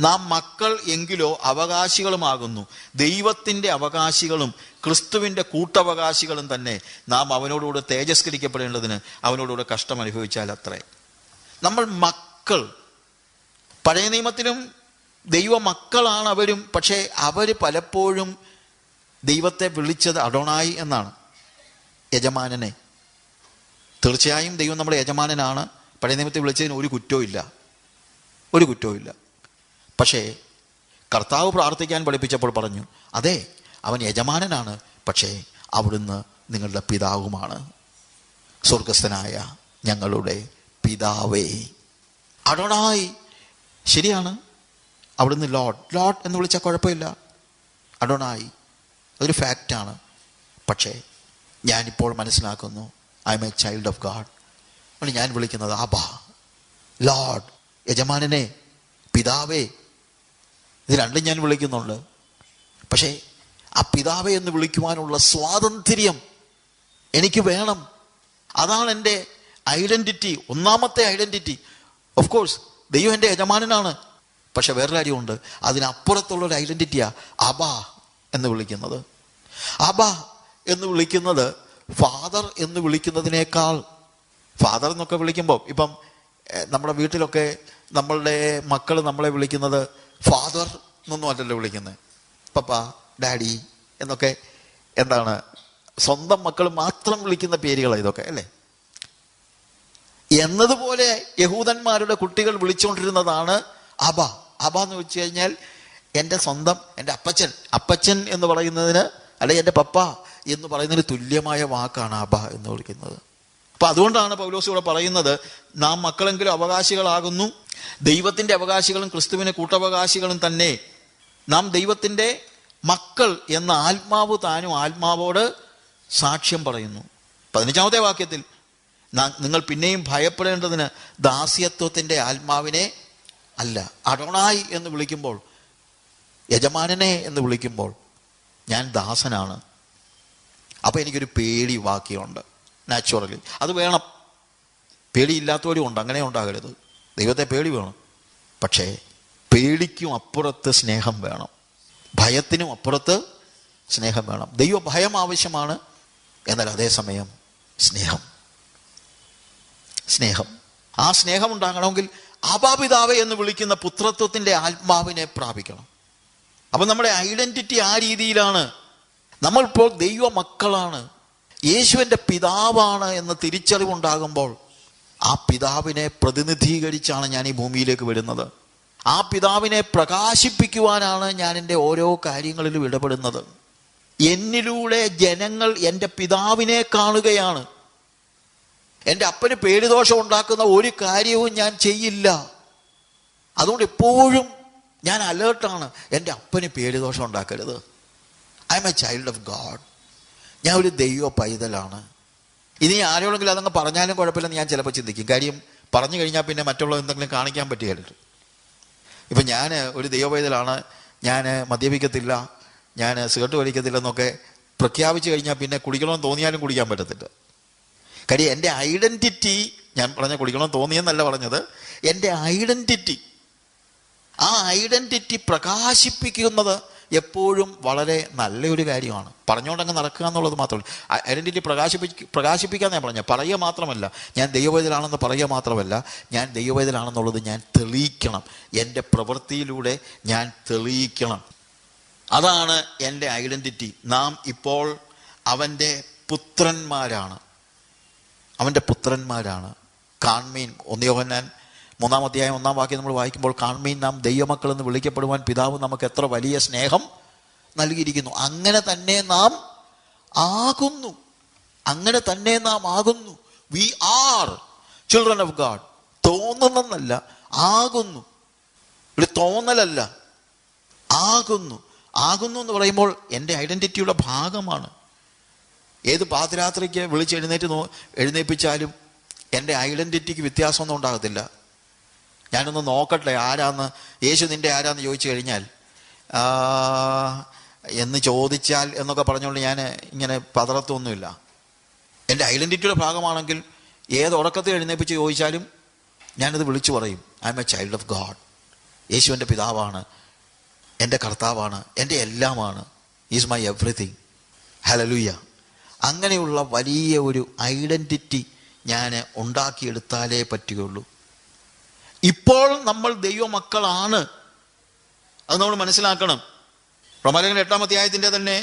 നാം മക്കൾ എങ്കിലോ അവകാശികളുമാകുന്നു, ദൈവത്തിൻ്റെ അവകാശികളും ക്രിസ്തുവിൻ്റെ കൂട്ടവകാശികളും തന്നെ. നാം അവനോടുകൂടെ തേജസ്കരിക്കപ്പെടേണ്ടതിന് അവനോടുകൂടെ കഷ്ടം അനുഭവിച്ചാൽ അത്രേ. നമ്മൾ മക്കൾ. പഴയ നിയമത്തിലും ദൈവ മക്കളാണ് അവരും. പക്ഷേ അവർ പലപ്പോഴും ദൈവത്തെ വിളിച്ചത് അഡോണായി എന്നാണ്, യജമാനനെ. തീർച്ചയായും ദൈവം നമ്മുടെ യജമാനനാണ്. പഴയ നിയമത്തെ വിളിച്ചതിന് ഒരു കുറ്റവും ഇല്ല. പക്ഷേ കർത്താവ് പ്രാർത്ഥിക്കാൻ പഠിപ്പിച്ചപ്പോൾ പറഞ്ഞു, അതെ അവൻ യജമാനനാണ്, പക്ഷേ അവിടുന്ന് നിങ്ങളുടെ പിതാവുമാണ്, സ്വർഗസ്ഥനായ ഞങ്ങളുടെ പിതാവേ. അഡോണായി ശരിയാണ്, അവിടുന്ന് ലോഡ് എന്ന് വിളിച്ചാൽ കുഴപ്പമില്ല. അഡോണായി അതൊരു ഫാക്റ്റാണ്. പക്ഷേ ഞാനിപ്പോൾ മനസ്സിലാക്കുന്നു, I am a child of God. അതുകൊണ്ട് ഞാൻ വിളിക്കുന്നത് ആബാ, ലോഡ്, യജമാനനെ, പിതാവേ. ഇത് രണ്ടും ഞാൻ വിളിക്കുന്നുണ്ട്. പക്ഷേ ആ പിതാവേ എന്ന് വിളിക്കുവാനുള്ള സ്വാതന്ത്ര്യം എനിക്ക് വേണം. അതാണ് എൻ്റെ ഐഡൻറ്റിറ്റി, ഒന്നാമത്തെ ഐഡൻറ്റിറ്റി. ഓഫ് കോഴ്സ് ദൈവം എൻ്റെ യജമാനനാണ്. പക്ഷെ വേറൊരു കാര്യമുണ്ട്, അതിനപ്പുറത്തുള്ളൊരു ഐഡൻറ്റിറ്റിയാ അബാ എന്ന് വിളിക്കുന്നത്. അബാ എന്ന് വിളിക്കുന്നത് ഫാദർ എന്ന് വിളിക്കുന്നതിനേക്കാൾ, ഫാദർ എന്നൊക്കെ വിളിക്കുമ്പോൾ ഇപ്പം നമ്മുടെ വീട്ടിലൊക്കെ നമ്മളുടെ മക്കൾ നമ്മളെ വിളിക്കുന്നത് ഫാദർ എന്നൊന്നും അല്ലല്ലോ വിളിക്കുന്നത്, പപ്പ, ഡാഡി എന്നൊക്കെ. എന്താണ്, സ്വന്തം മക്കൾ മാത്രം വിളിക്കുന്ന പേരുകളാണ് ഇതൊക്കെ, അല്ലേ? എന്നതുപോലെ യഹൂദന്മാരുടെ കുട്ടികൾ വിളിച്ചുകൊണ്ടിരുന്നതാണ് അബ. അബ എന്ന് വെച്ച് കഴിഞ്ഞാൽ എൻ്റെ സ്വന്തം, എൻ്റെ അപ്പച്ചൻ എന്ന് പറയുന്നതിന്, അല്ലെങ്കിൽ എൻ്റെ പപ്പ എന്ന് പറയുന്നതിന് തുല്യമായ വാക്കാണ് അബ എന്ന് വിളിക്കുന്നത്. അപ്പം അതുകൊണ്ടാണ് പൗലോസ് ഇവിടെ പറയുന്നത്, നാം മക്കളെങ്കിലും അവകാശികളാകുന്നു, ദൈവത്തിൻ്റെ അവകാശികളും ക്രിസ്തുവിൻ്റെ കൂട്ടവകാശികളും തന്നെ. നാം ദൈവത്തിൻ്റെ മക്കൾ എന്ന ആത്മാവ് താനും ആത്മാവോട് സാക്ഷ്യം പറയുന്നു. 15-ാമത്തെ വാക്യത്തിൽ, നിങ്ങൾ പിന്നെയും ഭയപ്പെടേണ്ടതിന് ദാസ്യത്വത്തിൻ്റെ ആത്മാവിനെ അല്ല. അഡോണായി എന്ന് വിളിക്കുമ്പോൾ, യജമാനനെ എന്ന് വിളിക്കുമ്പോൾ ഞാൻ ദാസനാണ്. അപ്പോൾ എനിക്കൊരു പേടി വാക്യമുണ്ട്, നാച്ചുറലി. അത് വേണം. പേടിയില്ലാത്തവരും ഉണ്ട്, അങ്ങനെ ഉണ്ടാകരുത്. ദൈവത്തെ പേടി വേണം. പക്ഷേ പേടിക്കും അപ്പുറത്ത് സ്നേഹം വേണം, ഭയത്തിനും അപ്പുറത്ത് സ്നേഹം വേണം. ദൈവ ഭയം ആവശ്യമാണ്, എന്നാൽ അതേസമയം സ്നേഹം. ആ സ്നേഹം ഉണ്ടാകണമെങ്കിൽ ആബാപിതാവേ എന്ന് വിളിക്കുന്ന പുത്രത്വത്തിൻ്റെ ആത്മാവിനെ പ്രാപിക്കണം. അപ്പം നമ്മുടെ ഐഡൻറ്റിറ്റി ആ രീതിയിലാണ്. നമ്മളിപ്പോൾ ദൈവ മക്കളാണ്, യേശുവിൻ്റെ പിതാവാണ് എന്ന തിരിച്ചറിവുണ്ടാകുമ്പോൾ ആ പിതാവിനെ പ്രതിനിധീകരിച്ചാണ് ഞാൻ ഈ ഭൂമിയിലേക്ക് വരുന്നത്. ആ പിതാവിനെ പ്രകാശിപ്പിക്കുവാനാണ് ഞാൻ എൻ്റെ ഓരോ കാര്യങ്ങളിലും ഇടപെടുന്നത്. എന്നിലൂടെ ജനങ്ങൾ എൻ്റെ പിതാവിനെ കാണുകയാണ്. എൻ്റെ അപ്പന് പേടിദോഷം ഉണ്ടാക്കുന്ന ഒരു കാര്യവും ഞാൻ ചെയ്യില്ല. അതുകൊണ്ട് എപ്പോഴും ഞാൻ അലേർട്ടാണ്, എൻ്റെ അപ്പന് പേടിദോഷം ഉണ്ടാക്കരുത്. I am a child of God. ഞാൻ ഒരു ദൈവ പൈതലാണ്. ഇനി ആരോടെങ്കിലും അതങ്ങ് പറഞ്ഞാലും കുഴപ്പമില്ലെന്ന് ഞാൻ ചിലപ്പോൾ ചിന്തിക്കും. കാര്യം പറഞ്ഞു കഴിഞ്ഞാൽ പിന്നെ മറ്റുള്ള എന്തെങ്കിലും കാണിക്കാൻ പറ്റുകയല്ലോ. ഇപ്പം ഞാൻ ഒരു ദൈവ പൈതലാണ്, ഞാൻ മദ്യപിക്കത്തില്ല, ഞാൻ സിഗരറ്റ് വലിക്കത്തില്ലെന്നൊക്കെ പ്രഖ്യാപിച്ചു കഴിഞ്ഞാൽ പിന്നെ കുടിക്കണമെന്ന് തോന്നിയാലും കുടിക്കാൻ പറ്റത്തില്ല. കാര്യം എൻ്റെ ഐഡൻറ്റിറ്റി, ഞാൻ പറഞ്ഞ കുടിക്കണമെന്ന് തോന്നിയെന്നല്ല പറഞ്ഞത്, എൻ്റെ ഐഡൻറ്റിറ്റി, ആ ഐഡൻറ്റിറ്റി പ്രകാശിപ്പിക്കുന്നത് എപ്പോഴും വളരെ നല്ലൊരു കാര്യമാണ്. പറഞ്ഞുകൊണ്ടങ്ങ് നടക്കുക എന്നുള്ളത് മാത്രമല്ല. ഐഡൻറ്റിറ്റി പ്രകാശിപ്പിക്കാന്ന് ഞാൻ പറഞ്ഞത്. പറയുക മാത്രമല്ല, ഞാൻ ദൈവവേദനാണെന്ന് പറയുക മാത്രമല്ല, ഞാൻ ദൈവവേദനാണെന്നുള്ളത് ഞാൻ തെളിയിക്കണം. എൻ്റെ പ്രവൃത്തിയിലൂടെ ഞാൻ തെളിയിക്കണം. അതാണ് എൻ്റെ ഐഡൻറ്റിറ്റി. നാം ഇപ്പോൾ അവൻ്റെ പുത്രന്മാരാണ്. കാൺമീൻ, 1 യോഹന്നാൻ 3-ാം അധ്യായം 1-ാം വാക്യം നമ്മൾ വായിക്കുമ്പോൾ, കാൺമീൻ നാം ദൈവമക്കൾ എന്ന് വിളിക്കപ്പെടുവാൻ പിതാവ് നമുക്ക് എത്ര വലിയ സ്നേഹം നൽകിയിരിക്കുന്നു. അങ്ങനെ തന്നെ നാം ആകുന്നു. We are children of God. തോന്നുന്നല്ല, ആകുന്നു. ഒരു തോന്നലല്ല, ആകുന്നു എന്ന് പറയുമ്പോൾ എൻ്റെ ഐഡൻറ്റിറ്റിയുടെ ഭാഗമാണ്. ഏത് പാതിരാത്രിക്ക് എഴുന്നേൽപ്പിച്ചാലും എൻ്റെ ഐഡൻറ്റിറ്റിക്ക് വ്യത്യാസമൊന്നും ഉണ്ടാകത്തില്ല. ഞാനൊന്ന് നോക്കട്ടെ ആരാന്ന്, യേശു നിൻ്റെ ആരാന്ന് ചോദിച്ചു കഴിഞ്ഞാൽ എന്ന് ചോദിച്ചാൽ എന്നൊക്കെ പറഞ്ഞുകൊണ്ട് ഞാൻ ഇങ്ങനെ പതറത്തൊന്നുമില്ല. എൻ്റെ ഐഡൻറ്റിറ്റിയുടെ ഭാഗമാണെങ്കിൽ ഏത് ഉറക്കത്തിൽ എഴുന്നേൽപ്പിച്ച് ചോദിച്ചാലും ഞാനത് വിളിച്ചു പറയും, I am a child of God. യേശു എൻ്റെ പിതാവാണ്, എൻ്റെ കർത്താവാണ്, എൻ്റെ എല്ലാമാണ്. Is my everything. ഹല്ലേലൂയ. അങ്ങനെയുള്ള വലിയ ഒരു ഐഡൻറ്റിറ്റി ഞാൻ ഉണ്ടാക്കിയെടുത്താലേ പറ്റുകയുള്ളൂ. ഇപ്പോൾ നമ്മൾ ദൈവമക്കളാണ്, അത് നമ്മൾ മനസ്സിലാക്കണം. റോമാലേഖനം 8-ാം അധ്യായത്തിൻ്റെ തന്നെ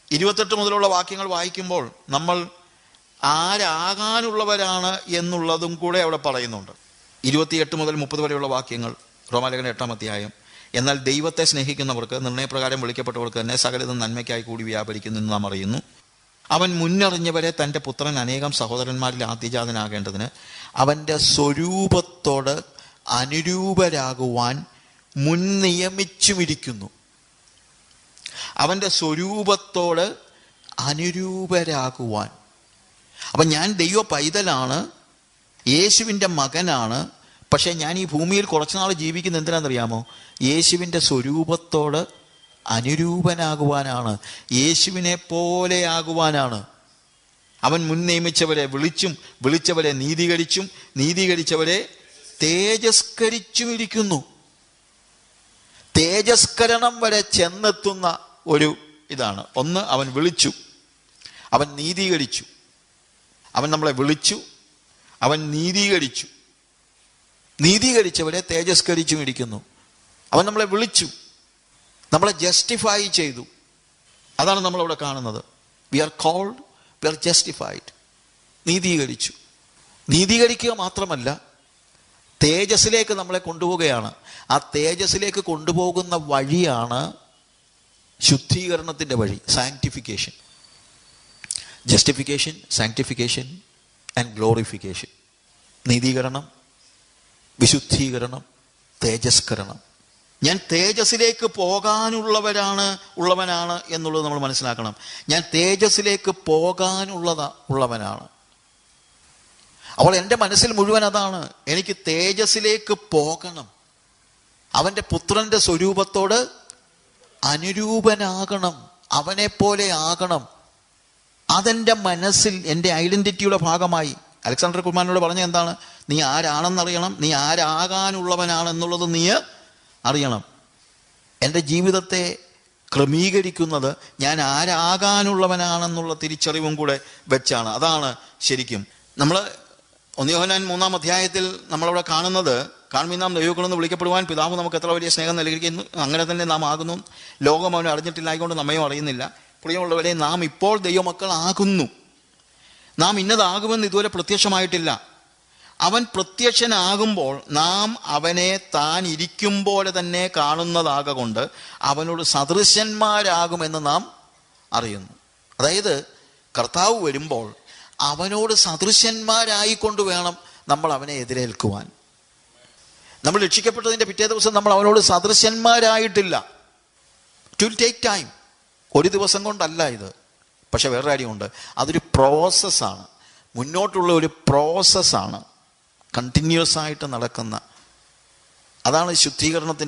28 മുതലുള്ള വാക്യങ്ങൾ വായിക്കുമ്പോൾ നമ്മൾ ആരാകാനുള്ളവരാണ് എന്നുള്ളതും കൂടെ അവിടെ പറയുന്നുണ്ട്. 28 മുതൽ 30 വരെയുള്ള വാക്യങ്ങൾ, റോമാലേഖനം 8-ാം അധ്യായം. എന്നാൽ ദൈവത്തെ സ്നേഹിക്കുന്നവർക്ക് നിർണയപ്രകാരം വിളിക്കപ്പെട്ടവർക്ക് തന്നെ സകലതും നന്മയ്ക്കായി കൂടി വ്യാപരിക്കുന്നു എന്ന് നാം അറിയുന്നു. അവൻ മുന്നറിഞ്ഞവരെ തൻ്റെ പുത്രൻ അനേകം സഹോദരന്മാരിൽ ആദ്യജാതനാകേണ്ടതിന് അവൻ്റെ സ്വരൂപത്തോട് അനുരൂപരാകുവാൻ മുൻ നിയമിച്ചുമിരിക്കുന്നു. അവൻ്റെ സ്വരൂപത്തോട് അനുരൂപരാകുവാൻ. അപ്പം ഞാൻ ദൈവ പൈതലാണ്, യേശുവിൻ്റെ മകനാണ്. പക്ഷേ ഞാൻ ഈ ഭൂമിയിൽ കുറച്ചുനാൾ ജീവിക്കുന്ന എന്തിനാണെന്നറിയാമോ? യേശുവിൻ്റെ സ്വരൂപത്തോട് അനുരൂപനാകുവാനാണ്, യേശുവിനെ പോലെ ആകുവാനാണ്. അവൻ മുൻ നിയമിച്ചവരെ വിളിച്ചും വിളിച്ചവരെ നീതീകരിച്ചും നീതീകരിച്ചവരെ തേജസ്കരിച്ചും ഇരിക്കുന്നു. തേജസ്കരണം വരെ ചെന്നെത്തുന്ന ഒരു ഇതാണ്. ഒന്ന്, അവൻ വിളിച്ചു, അവൻ നീതീകരിച്ചു. അവൻ നമ്മളെ വിളിച്ചു, അവൻ നീതീകരിച്ചു. നീതീകരിച്ചവരെ തേജസ്കരിച്ചും ഇരിക്കുന്നു. അവൻ നമ്മളെ വിളിച്ചു, നമ്മളെ ജസ്റ്റിഫൈ ചെയ്തു. അതാണ് നമ്മളവിടെ കാണുന്നത്. We are called, we are justified. നീതീകരിച്ചു. നീതീകരിക്കുക മാത്രമല്ല, തേജസ്സിലേക്ക് നമ്മളെ കൊണ്ടുപോവുകയാണ്. ആ തേജസ്സിലേക്ക് കൊണ്ടുപോകുന്ന വഴിയാണ് ശുദ്ധീകരണത്തിൻ്റെ വഴി, sanctification. Justification, sanctification and glorification. നീതീകരണം, വിശുദ്ധീകരണം, തേജസ്കരണം. ഞാൻ തേജസ്സിലേക്ക് ഉള്ളവനാണ് എന്നുള്ളത് നമ്മൾ മനസ്സിലാക്കണം. ഞാൻ തേജസ്സിലേക്ക് ഉള്ളവനാണ്. അപ്പോൾ എൻ്റെ മനസ്സിൽ മുഴുവൻ അതാണ്, എനിക്ക് തേജസ്സിലേക്ക് പോകണം, അവൻ്റെ പുത്രൻ്റെ സ്വരൂപത്തോട് അനുരൂപനാകണം, അവനെ പോലെ ആകണം. അതെൻ്റെ മനസ്സിൽ എൻ്റെ ഐഡൻറ്റിറ്റിയുടെ ഭാഗമായി. അലക്സാണ്ടർ കുമാരനോട് പറഞ്ഞ എന്താണ്? നീ ആരാണെന്നറിയണം, നീ ആരാകാനുള്ളവനാണെന്നുള്ളത് നീ അറിയണം. എൻ്റെ ജീവിതത്തെ ക്രമീകരിക്കുന്നത് ഞാൻ ആരാകാനുള്ളവനാണെന്നുള്ള തിരിച്ചറിവും കൂടെ വെച്ചാണ്. അതാണ് ശരിക്കും നമ്മൾ 1 യോഹന്നാൻ 3-ാം അധ്യായത്തിൽ നമ്മളവിടെ കാണുന്നത്, കാണുമ്പോൾ നാം ദൈവങ്ങളെന്ന് വിളിക്കപ്പെടുവാൻ പിതാവ് നമുക്ക് എത്ര വലിയ സ്നേഹം നൽകിയിരിക്കുന്നു, അങ്ങനെ തന്നെ നാം ആകുന്നു, ലോകം അവനെ അറിഞ്ഞിട്ടില്ലായതുകൊണ്ട് നമ്മയും അറിയുന്നില്ല. പ്രിയമുള്ളവരെ, നാം ഇപ്പോൾ ദൈവമക്കളാകുന്നു. നാം ഇന്നതാകുമെന്ന് ഇതുവരെ പ്രത്യക്ഷമായിട്ടില്ല. അവൻ പ്രത്യക്ഷനാകുമ്പോൾ നാം അവനെ താൻ ഇരിക്കും പോലെ തന്നെ കാണുന്നതാകൊണ്ട് അവനോട് സദൃശന്മാരാകുമെന്ന് നാം അറിയുന്നു. അതായത് കർത്താവ് വരുമ്പോൾ അവനോട് സദൃശന്മാരായിക്കൊണ്ട് വേണം നമ്മൾ അവനെ എതിരേൽക്കുവാൻ. നമ്മൾ രക്ഷിക്കപ്പെട്ടതിൻ്റെ പിറ്റേ ദിവസം നമ്മൾ അവനോട് സദൃശന്മാരായിട്ടില്ല. It will take time. ഒരു ദിവസം കൊണ്ടല്ല ഇത്. പക്ഷെ വേറെ കാര്യമുണ്ട്, അതൊരു പ്രോസസ്സാണ്, മുന്നോട്ടുള്ള ഒരു പ്രോസസ്സാണ്, കണ്ടിന്യൂസ് ആയിട്ട് നടക്കുന്ന. അതാണ്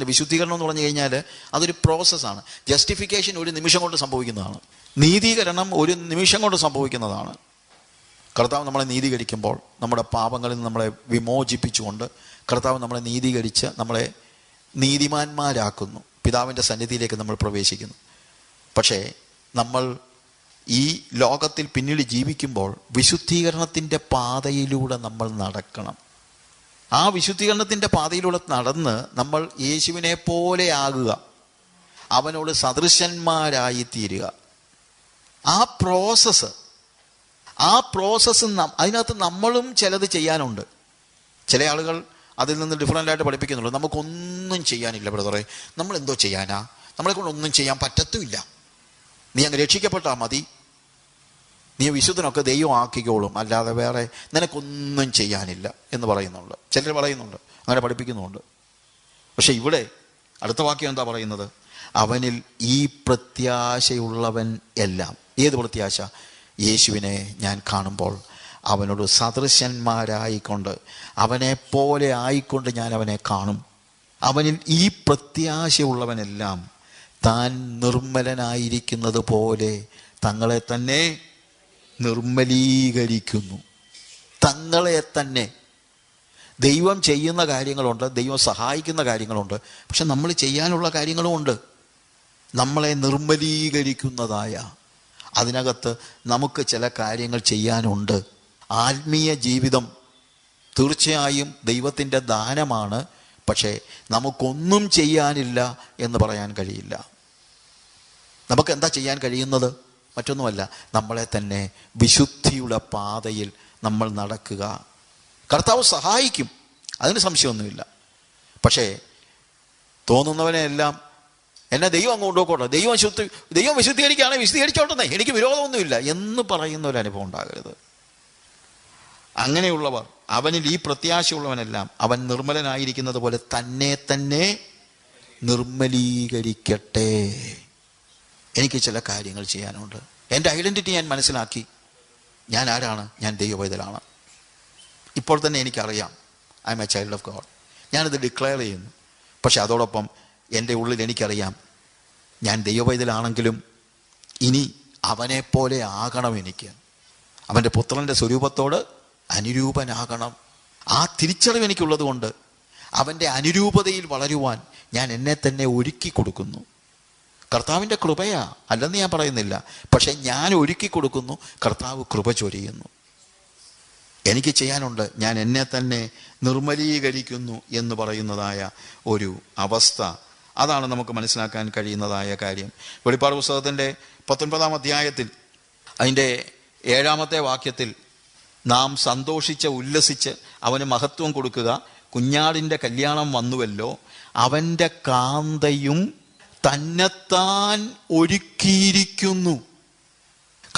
വിശുദ്ധീകരണം എന്ന് പറഞ്ഞു കഴിഞ്ഞാൽ അതൊരു പ്രോസസ്സാണ്. ജസ്റ്റിഫിക്കേഷൻ ഒരു നിമിഷം കൊണ്ട് സംഭവിക്കുന്നതാണ്. നീതീകരണം ഒരു നിമിഷം കൊണ്ട് സംഭവിക്കുന്നതാണ്. കർത്താവ് നമ്മളെ നീതീകരിക്കുമ്പോൾ നമ്മുടെ പാപങ്ങളിൽ നിന്ന് നമ്മളെ വിമോചിപ്പിച്ചുകൊണ്ട് കർത്താവ് നമ്മളെ നീതീകരിച്ച് നമ്മളെ നീതിമാന്മാരാക്കുന്നു. പിതാവിൻ്റെ സന്നിധിയിലേക്ക് നമ്മൾ പ്രവേശിക്കുന്നു. പക്ഷേ നമ്മൾ ഈ ലോകത്തിൽ പിന്നീട് ജീവിക്കുമ്പോൾ വിശുദ്ധീകരണത്തിൻ്റെ പാതയിലൂടെ നമ്മൾ നടക്കണം. ആ വിശുദ്ധീകരണത്തിൻ്റെ പാതയിലൂടെ നടന്ന് നമ്മൾ യേശുവിനെ പോലെ ആകുക, അവനോട് സദൃശന്മാരായി തീരുക. ആ പ്രോസസ്സ് അതിനകത്ത് നമ്മളും ചിലത് ചെയ്യാനുണ്ട്. ചില ആളുകൾ അതിൽ നിന്ന് ഡിഫറൻ്റായിട്ട് പഠിപ്പിക്കുന്നുള്ളൂ. നമുക്കൊന്നും ചെയ്യാനില്ല ബ്രദറെ, നമ്മളെന്തോ ചെയ്യാനാ, നമ്മളെ കൊണ്ടൊന്നും ചെയ്യാൻ പറ്റത്തുമില്ല, നീ അങ്ങ് രക്ഷിക്കപ്പെട്ടാൽ മതി, നീ വിശുദ്ധനൊക്കെ ദൈവം ആക്കിക്കോളും, അല്ലാതെ വേറെ നിനക്കൊന്നും ചെയ്യാനില്ല എന്ന് പറയുന്നുണ്ട്. ചിലർ പറയുന്നുണ്ട്, അങ്ങനെ പഠിപ്പിക്കുന്നുമുണ്ട്. പക്ഷെ ഇവിടെ അടുത്ത വാക്യം എന്താ പറയുന്നത്? അവനിൽ ഈ പ്രത്യാശയുള്ളവൻ എല്ലാം. ഏത് പ്രത്യാശ? യേശുവിനെ ഞാൻ കാണുമ്പോൾ അവനോട് സദൃശന്മാരായിക്കൊണ്ട് അവനെ പോലെ ആയിക്കൊണ്ട് ഞാൻ അവനെ കാണും. അവനിൽ ഈ പ്രത്യാശയുള്ളവനെല്ലാം താൻ നിർമ്മലനായിരിക്കുന്നത് പോലെ തങ്ങളെ തന്നെ നിർമ്മലീകരിക്കുന്നു. തങ്ങളെ തന്നെ ദൈവം ചെയ്യുന്ന കാര്യങ്ങളുണ്ട്, ദൈവം സഹായിക്കുന്ന കാര്യങ്ങളുണ്ട്, പക്ഷെ നമ്മൾ ചെയ്യാനുള്ള കാര്യങ്ങളും ഉണ്ട്. നമ്മളെ നിർമ്മലീകരിക്കുന്നതായ അതിനകത്ത് നമുക്ക് ചില കാര്യങ്ങൾ ചെയ്യാനുണ്ട്. ആത്മീയ ജീവിതം തീർച്ചയായും ദൈവത്തിൻ്റെ ദാനമാണ്, പക്ഷേ നമുക്കൊന്നും ചെയ്യാനില്ല എന്ന് പറയാൻ കഴിയില്ല. നമുക്ക് എന്താ ചെയ്യാൻ കഴിയുന്നത്? മറ്റൊന്നുമല്ല, നമ്മളെ തന്നെ വിശുദ്ധിയുടെ പാതയിൽ നമ്മൾ നടക്കുക. കർത്താവ് സഹായിക്കും, അതിന് സംശയമൊന്നുമില്ല. പക്ഷേ തോന്നുന്നവനെല്ലാം എന്നെ ദൈവം അങ്ങ് കൊണ്ടുപോക്കോട്ടെ, ദൈവം വിശുദ്ധീകരിക്കുകയാണെങ്കിൽ വിശുദ്ധീകരിച്ചോട്ടെ, എനിക്ക് വിരോധമൊന്നുമില്ല എന്ന് പറയുന്ന ഒരു അനുഭവം ഉണ്ടാകരുത്. അങ്ങനെയുള്ളവർ, അവനിൽ ഈ പ്രത്യാശയുള്ളവനെല്ലാം അവൻ നിർമ്മലനായിരിക്കുന്നത് പോലെ തന്നെ തന്നെ നിർമ്മലീകരിക്കട്ടെ. എനിക്ക് ചില കാര്യങ്ങൾ ചെയ്യാനുണ്ട്. എൻ്റെ ഐഡൻറ്റിറ്റി ഞാൻ മനസ്സിലാക്കി. ഞാൻ ആരാണ്? ഞാൻ ദൈവപൈതലാണ്. ഇപ്പോൾ തന്നെ എനിക്കറിയാം I am a child of God. ഞാനത് ഡിക്ലെയർ ചെയ്യുന്നു. പക്ഷെ അതോടൊപ്പം എൻ്റെ ഉള്ളിൽ എനിക്കറിയാം, ഞാൻ ദൈവപൈതലാണെങ്കിലും ഇനി അവനെപ്പോലെ ആകണം. എനിക്ക് അവൻ്റെ പുത്രൻ്റെ സ്വരൂപത്തോട് അനുരൂപനാകണം. ആ തിരിച്ചറിവ് എനിക്കുള്ളത് കൊണ്ട് അവൻ്റെ അനുരൂപതയിൽ വളരുവാൻ ഞാൻ എന്നെ തന്നെ ഒരുക്കി കൊടുക്കുന്നു. കർത്താവിൻ്റെ കൃപയാ, അല്ലെന്ന് ഞാൻ പറയുന്നില്ല, പക്ഷെ ഞാൻ ഒരുക്കി കൊടുക്കുന്നു, കർത്താവ് കൃപ ചൊരിയുന്നു. എനിക്ക് ചെയ്യാനുണ്ട്. ഞാൻ എന്നെ തന്നെ നിർമ്മലീകരിക്കുന്നു എന്ന് പറയുന്നതായ ഒരു അവസ്ഥ, അതാണ് നമുക്ക് മനസ്സിലാക്കാൻ കഴിയുന്നതായ കാര്യം. വെളിപ്പാട് പുസ്തകത്തിൻ്റെ 19-ാം അധ്യായത്തിൽ അതിൻ്റെ 7-ാമത്തെ വാക്യത്തിൽ നാം സന്തോഷിച്ച് ഉല്ലസിച്ച് അവന് മഹത്വം കൊടുക്കുക, കുഞ്ഞാടിൻ്റെ കല്യാണം വന്നുവല്ലോ, അവൻ്റെ കാന്തയും തന്നെത്താൻ ഒരുക്കിയിരിക്കുന്നു.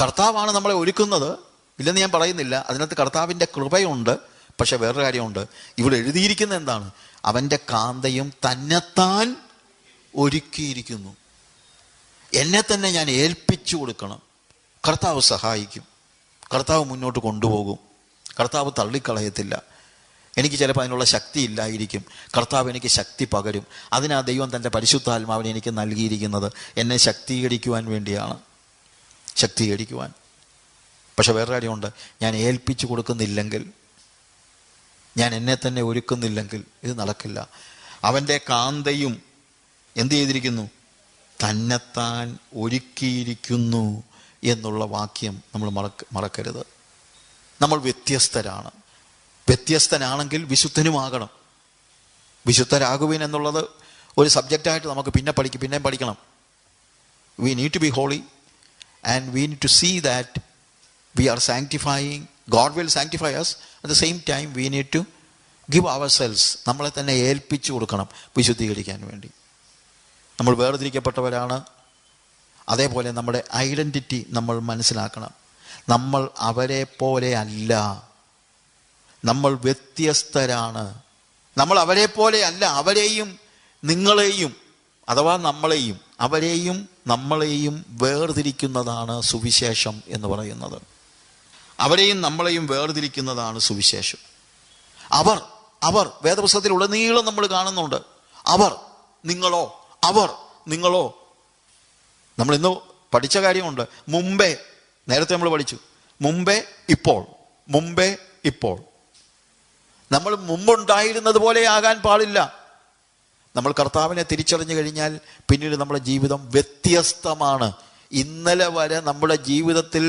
കർത്താവാണ് നമ്മളെ ഒരുക്കുന്നത്, ഇല്ലെന്ന് ഞാൻ പറയുന്നില്ല. അതിനകത്ത് കർത്താവിൻ്റെ കൃപയുണ്ട്. പക്ഷെ വേറൊരു കാര്യമുണ്ട്, ഇവിടെ എഴുതിയിരിക്കുന്നത് എന്താണ്? അവൻ്റെ കാന്തയും തന്നെത്താൻ ഒരുക്കിയിരിക്കുന്നു. എന്നെ തന്നെ ഞാൻ ഏൽപ്പിച്ചു കൊടുക്കണം. കർത്താവ് സഹായിക്കും, കർത്താവ് മുന്നോട്ട് കൊണ്ടുപോകും, കർത്താവ് തള്ളിക്കളയത്തില്ല. എനിക്ക് ചിലപ്പോൾ അതിനുള്ള ശക്തി ഇല്ലായിരിക്കും, കർത്താവ് എനിക്ക് ശക്തി പകരും. അതിനാ ദൈവം തൻ്റെ പരിശുദ്ധാത്മാവിനെ എനിക്ക് നൽകിയിരിക്കുന്നത്, എന്നെ ശക്തീകരിക്കുവാൻ വേണ്ടിയാണ്, ശക്തീകരിക്കുവാൻ. പക്ഷെ വേറെ കാര്യമുണ്ട്, ഞാൻ ഏൽപ്പിച്ചു കൊടുക്കുന്നില്ലെങ്കിൽ, ഞാൻ എന്നെ തന്നെ ഒരുക്കുന്നില്ലെങ്കിൽ ഇത് നടക്കില്ല. അവൻ്റെ കാന്തയും എന്ത് ചെയ്തിരിക്കുന്നു? തന്നെത്താൻ ഒരുക്കിയിരിക്കുന്നു എന്നുള്ള വാക്യം നമ്മൾ മറക്കരുത്. നമ്മൾ വ്യത്യസ്തരാണ്. വ്യത്യസ്തനാണെങ്കിൽ വിശുദ്ധനുമാകണം. വിശുദ്ധരാകുവിൻ എന്നുള്ളത് ഒരു സബ്ജക്റ്റായിട്ട് നമുക്ക് പിന്നെയും പഠിക്കണം. We need to be holy and we need to see that we are sanctifying. God will sanctify us. At the same time we need to give ourselves. നമ്മളെ തന്നെ ഏൽപ്പിച്ചു കൊടുക്കണം വിശുദ്ധീകരിക്കാൻ വേണ്ടി. നമ്മൾ വേർതിരിക്കപ്പെട്ടവരാണ്. അതേപോലെ നമ്മുടെ ഐഡൻറ്റിറ്റി നമ്മൾ മനസ്സിലാക്കണം. നമ്മൾ അവരെ പോലെ അല്ല, നമ്മൾ വ്യത്യസ്തരാണ്. നമ്മൾ അവരെ പോലെ അല്ല. അവരെയും നിങ്ങളെയും, അഥവാ നമ്മളെയും, അവരെയും നമ്മളെയും വേർതിരിക്കുന്നതാണ് സുവിശേഷം എന്ന് പറയുന്നത്. അവരെയും നമ്മളെയും വേർതിരിക്കുന്നതാണ് സുവിശേഷം. അവർ വേദപുസ്തകത്തിൽ ഉടനീളം നമ്മൾ കാണുന്നുണ്ട്. അവർ നിങ്ങളോ. നമ്മൾ ഇന്ന് പഠിച്ച കാര്യമുണ്ട്. മുമ്പേ, നേരത്തെ നമ്മൾ പഠിച്ചു, മുമ്പേ ഇപ്പോൾ. നമ്മൾ മുമ്പുണ്ടായിരുന്നത് പോലെ ആകാൻ പാടില്ല. നമ്മൾ കർത്താവിനെ തിരിച്ചറിഞ്ഞു കഴിഞ്ഞാൽ പിന്നീട് നമ്മുടെ ജീവിതം വ്യത്യസ്തമാണ്. ഇന്നലെ വരെ നമ്മുടെ ജീവിതത്തിൽ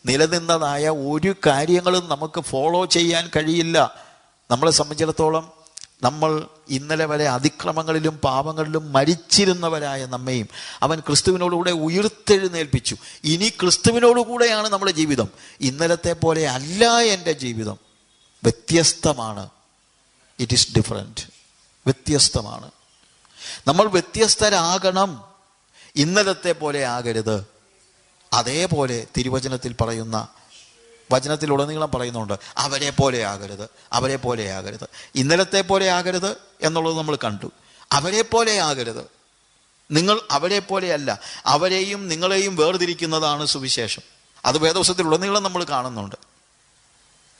നിലനിന്നതായ ഒരു കാര്യങ്ങളും നമുക്ക് ഫോളോ ചെയ്യാൻ കഴിയില്ല. നമ്മളെ സംബന്ധിച്ചിടത്തോളം നമ്മൾ ഇന്നലെ വരെ അതിക്രമങ്ങളിലും പാപങ്ങളിലും മരിച്ചിരുന്നവരായ നമ്മയും അവൻ ക്രിസ്തുവിനോടുകൂടെ ഉയർത്തെഴുന്നേൽപ്പിച്ചു. ഇനി ക്രിസ്തുവിനോടുകൂടെയാണ് നമ്മുടെ ജീവിതം. ഇന്നലത്തെ പോലെ അല്ല എൻ്റെ ജീവിതം, വ്യത്യസ്തമാണ്. ഇറ്റ് ഈസ് ഡിഫറെൻറ്റ്, വ്യത്യസ്തമാണ്. നമ്മൾ വ്യത്യസ്തരാകണം, ഇന്നലത്തെ പോലെ ആകരുത്. അതേപോലെ തിരുവചനത്തിൽ പറയുന്ന, വചനത്തിലുടനീളം പറയുന്നുണ്ട്, അവരെ പോലെ ആകരുത്. ഇന്നലത്തെ പോലെ ആകരുത് എന്നുള്ളത് നമ്മൾ കണ്ടു. അവരെ പോലെ ആകരുത്. നിങ്ങൾ അവരെ പോലെയല്ല. അവരെയും നിങ്ങളെയും വേർതിരിക്കുന്നതാണ് സുവിശേഷം. അത് വേദപുസ്തകത്തിലുടനീളം നമ്മൾ കാണുന്നുണ്ട്.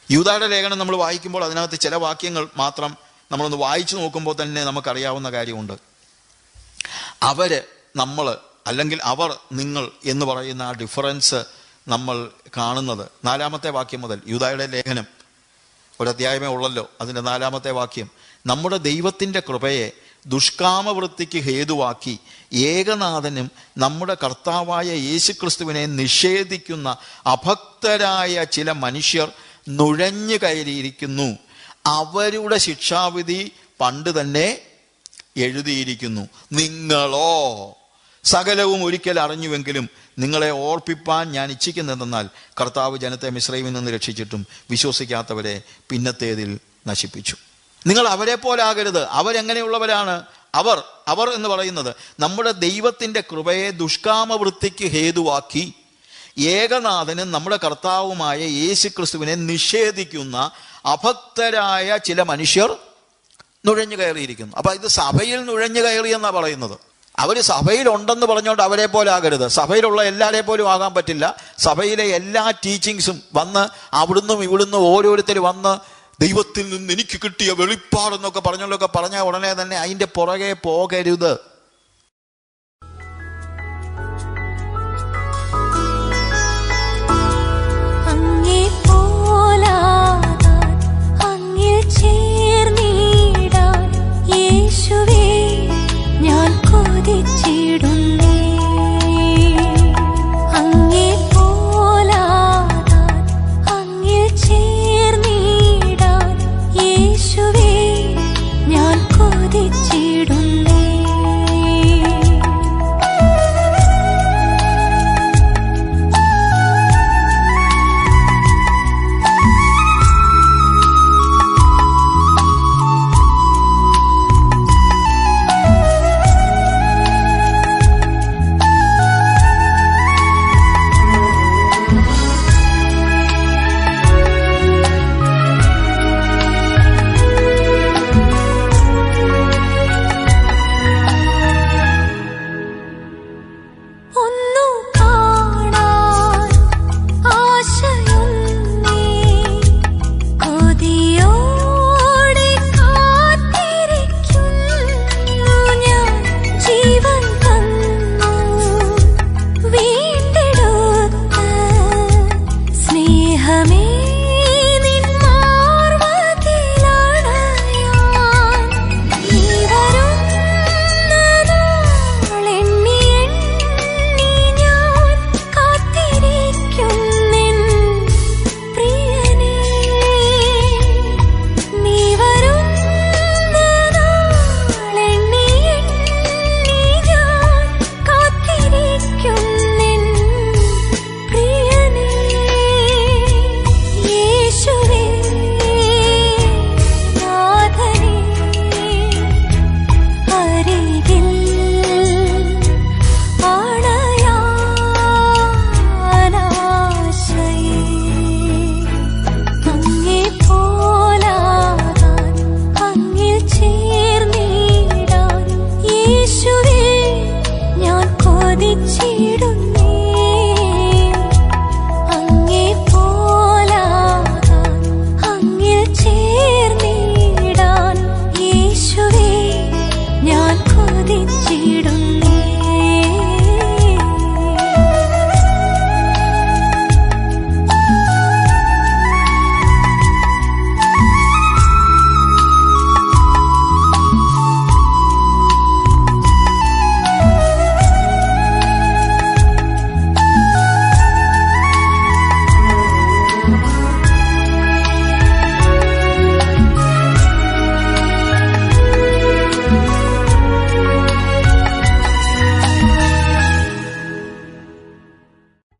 യൂദായുടെ ലേഖനം നമ്മൾ വായിക്കുമ്പോൾ അതിനകത്ത് ചില വാക്യങ്ങൾ മാത്രം നമ്മളൊന്ന് വായിച്ചു നോക്കുമ്പോൾ തന്നെ നമുക്കറിയാവുന്ന കാര്യമുണ്ട്. നമ്മൾ അല്ലെങ്കിൽ അവർ നിങ്ങൾ എന്ന് പറയുന്ന ആ ഡിഫറൻസ് നമ്മൾ കാണുന്നത് 4-ാമത്തെ വാക്യം മുതൽ. യൂദായുടെ ലേഖനം ഒരധ്യായമേ ഉള്ളല്ലോ, അതിൻ്റെ 4-ാമത്തെ വാക്യം. നമ്മുടെ ദൈവത്തിൻ്റെ കൃപയെ ദുഷ്കാമവൃത്തിക്ക് ഹേതുവാക്കി ഏകനാഥനും നമ്മുടെ കർത്താവായ യേശുക്രിസ്തുവിനെ നിഷേധിക്കുന്ന അഭക്തരായ ചില മനുഷ്യർ നുഴഞ്ഞു കയറിയിരിക്കുന്നു. അവരുടെ ശിക്ഷാവിധി പണ്ട് തന്നെ എഴുതിയിരിക്കുന്നു. നിങ്ങളോ സകലവും ഒരിക്കൽ അറിഞ്ഞുവെങ്കിലും നിങ്ങളെ ഓർപ്പിപ്പാൻ ഞാൻ ഇച്ഛിക്കുന്നതെന്നാൽ കർത്താവ് ജനത്തെ മിസ്രയീമിൽ നിന്ന് രക്ഷിച്ചിട്ടും വിശ്വസിക്കാത്തവരെ പിന്നത്തേതിൽ നശിപ്പിച്ചു. നിങ്ങൾ അവരെ പോലെ ആകരുത്. അവരെങ്ങനെയുള്ളവരാണ്? അവർ എന്ന് പറയുന്നത് നമ്മുടെ ദൈവത്തിൻ്റെ കൃപയെ ദുഷ്കാമവൃത്തിക്ക് ഹേതുവാക്കി ഏകനാഥനും നമ്മുടെ കർത്താവുമായ യേശുക്രിസ്തുവിനെ നിഷേധിക്കുന്ന അഭക്തരായ ചില മനുഷ്യർ നുഴഞ്ഞു കയറിയിരിക്കുന്നു. അപ്പൊ ഇത് സഭയിൽ നുഴഞ്ഞു കയറി എന്നാ പറയുന്നത്. അവർ സഭയിലുണ്ടെന്ന് പറഞ്ഞുകൊണ്ട് അവരെ പോലെ ആകരുത്. സഭയിലുള്ള എല്ലാവരെ പോലും ആകാൻ പറ്റില്ല. സഭയിലെ എല്ലാ ടീച്ചിങ്സും വന്ന് അവിടുന്നും ഇവിടുന്നും ഓരോരുത്തർ വന്ന് ദൈവത്തിൽ നിന്ന് എനിക്ക് കിട്ടിയ വെളിപ്പാടെന്നൊക്കെ പറഞ്ഞ ഉടനെ തന്നെ അതിൻ്റെ പുറകെ പോകരുത്. ചേർന്നിടാൻ യേശുവേ ഞാൻ കൊതിച്ചിടുന്നു.